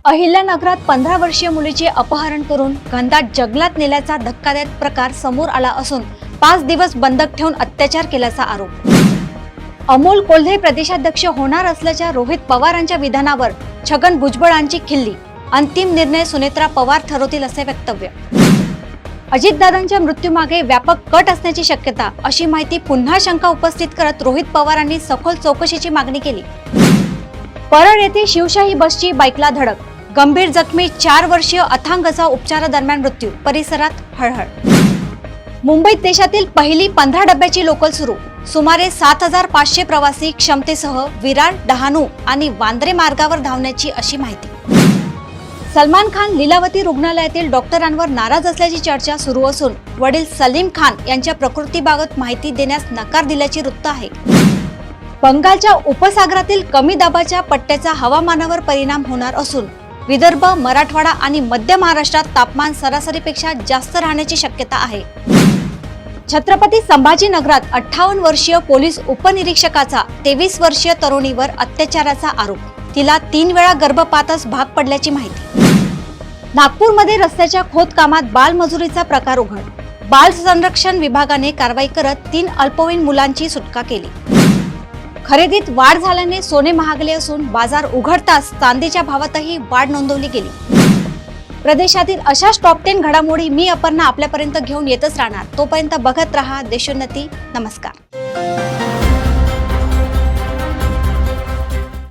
अहिल्यानगरात 15 वर्षीय मुलीचे अपहरण करून घनदाट जंगलात नेल्याचा धक्कादायक प्रकार समोर आला असून 5 दिवस बंधक ठेवून अत्याचार केल्याचा आरोप। अमोल कोल्हे प्रदेशाध्यक्ष होणार असल्याच्या रोहित पवारांच्या विधानावर छगन भुजबळांची खिल्ली, अंतिम निर्णय सुनेत्रा पवार ठरवतील असे वक्तव्य। अजितदादांच्या मृत्यूमागे व्यापक कट असण्याची शक्यता अशी माहिती पुन्हा शंका उपस्थित करत रोहित पवारांनी सखोल चौकशीची मागणी केली। परळ येथे शिवशाही बसची बाईकला धडक, गंभीर जखमी 4 वर्षीय अथांगचा उपचारादरम्यान मृत्यू, परिसरात हळहळ। मुंबईत देशातील पहिली 15 डब्याची लोकल सुरू, सुमारे 7500 प्रवासी क्षमतेसह विरार, डहाणू आणि वांद्रे मार्गावर धावण्याची अशी माहिती। सलमान खान लीलावती रुग्णालयातील डॉक्टरांवर नाराज असल्याची चर्चा सुरू असून वडील सलीम खान यांच्या प्रकृतीबाबत माहिती देण्यास नकार दिल्याचे वृत्त आहे। बंगालच्या उपसागरातील कमी दाबाच्या पट्ट्याचा हवामानावर परिणाम होणार असून विदर्भ, मराठवाडा आणि मध्य महाराष्ट्रात तापमान सरासरीपेक्षा जास्त राहण्याची शक्यता आहे। छत्रपती संभाजीनगरात 58 वर्षीय पोलीस उपनिरीक्षकाचा 23 वर्षीय तरुणीवर अत्याचाराचा आरोप, तिला 3 वेळा गर्भपातच भाग पडल्याची माहिती। नागपूरमध्ये रस्त्याच्या खोदकामात बालमजुरीचा प्रकार उघड, बाल संरक्षण विभागाने कारवाई करत 3 अल्पवयीन मुलांची सुटका केली। खरेदीत वाढ झाल्याने सोने महागले असून बाजार उघडताच चांदीच्या भावातही वाढ नोंदवली गेली। प्रदेशातील अशाच टॉप 10 घडामोडी मी अपर्णा आपल्यापर्यंत घेऊन येतच राहणार। तोपर्यंत बघत रहा देशोन्नती। नमस्कार।